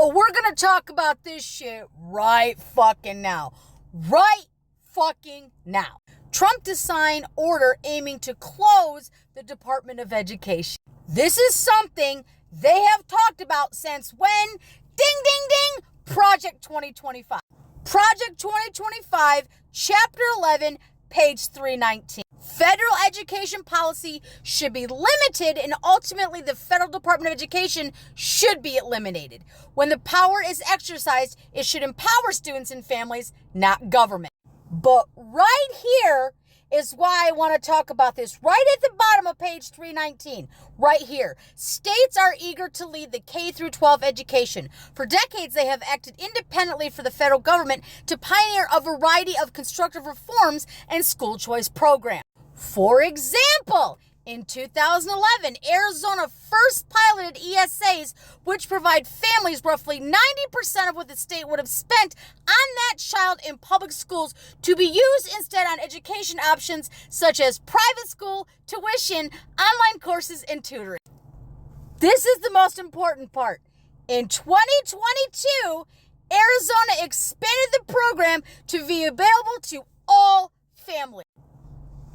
Oh, we're gonna talk about this shit right fucking now. Right fucking now. Trump to sign order aiming to close the Department of Education. This is something they have talked about since when? Ding, ding, ding! Project 2025. Project 2025, Chapter 11, page 319. Federal education policy should be limited, and ultimately the Federal Department of Education should be eliminated. When the power is exercised, it should empower students and families, not government. But right here is why I want to talk about this. Right at the bottom of page 319, right here. States are eager to lead the K through 12 education. For decades, they have acted independently for the federal government to pioneer a variety of constructive reforms and school choice programs. For example, in 2011, Arizona first piloted ESAs, which provide families roughly 90% of what the state would have spent on that child in public schools to be used instead on education options such as private school, tuition, online courses, and tutoring. This is the most important part. In 2022, Arizona expanded the program to be available to all families.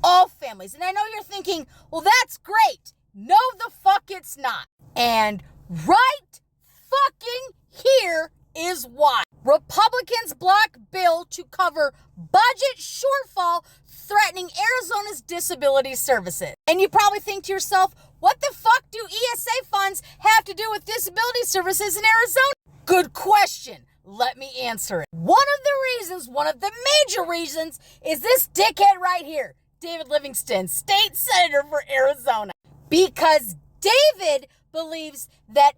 All families. And I know you're thinking, well, that's great. No, the fuck it's not. And right fucking here is why. Republicans block bill to cover budget shortfall threatening Arizona's disability services. And you probably think to yourself, what the fuck do ESA funds have to do with disability services in Arizona? Good question. Let me answer it. One of the major reasons, is this dickhead right here. David Livingston, state senator for Arizona. Because David believes that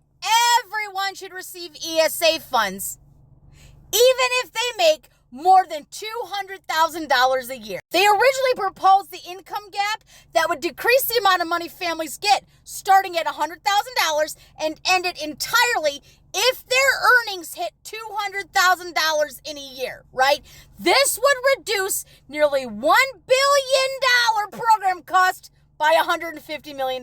everyone should receive ESA funds, even if they make more than $200,000 a year. They originally proposed the income gap that would decrease the amount of money families get, starting at $100,000 and end it entirely if their earnings hit $200,000 in a year, right? This would reduce nearly $1 billion program cost by $150 million.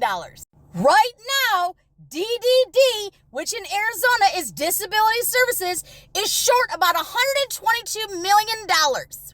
Right now, DDD, which in Arizona is Disability Services, is short about $122 million,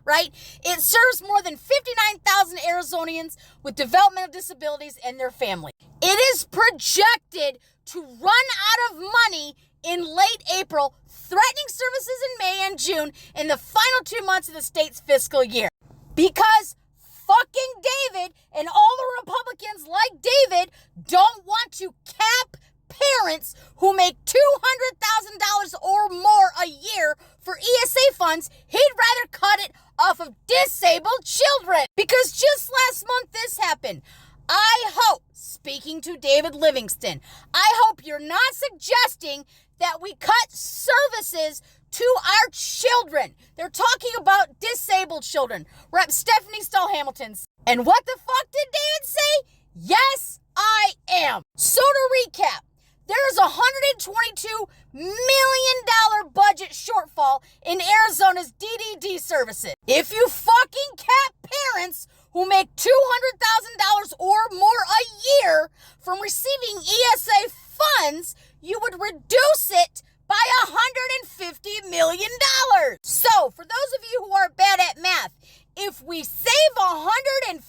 right? It serves more than 59,000 Arizonians with developmental disabilities and their families. It is projected to run out of money in late April, threatening services in May and June in the final 2 months of the state's fiscal year. Because fucking David and all the Republicans like David don't want to cap parents who make $200,000 or more a year for ESA funds. He'd rather cut it off of disabled children. Because just last month this happened. I hope, speaking to David Livingston, I hope you're not suggesting that we cut services to our children. They're talking about disabled children. Rep. Stephanie Stahl-Hamilton. And what the fuck did David say? Yes, I am. So to recap, there's a $122 million budget shortfall in Arizona's DDD services. If you fucking cap parents who make $200,000 or more a year from receiving ESA funds, you would reduce it by $150 million. So, for those of you who are bad at math, if we save $150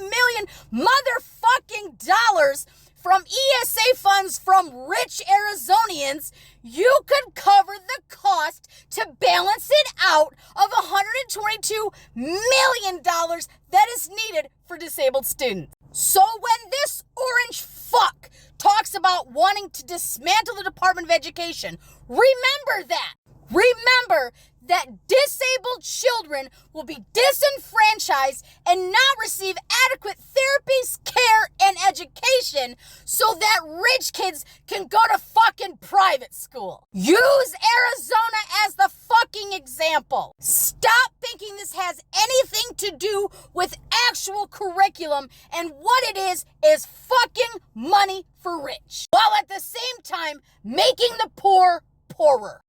million motherfucking dollars from ESA funds from rich Arizonians, you could cover the cost to balance it out of $122 million that is needed for disabled students. So when this orange fuck talks about wanting to dismantle the Department of Education, remember that. Remember that disabled children will be disenfranchised and not receive adequate therapies, care, and education so that rich kids can go to fucking private school. Use Arizona as the fucking example. Stop thinking this has anything to do with actual curriculum, and what it is fucking money for rich, while at the same time making the poor poorer.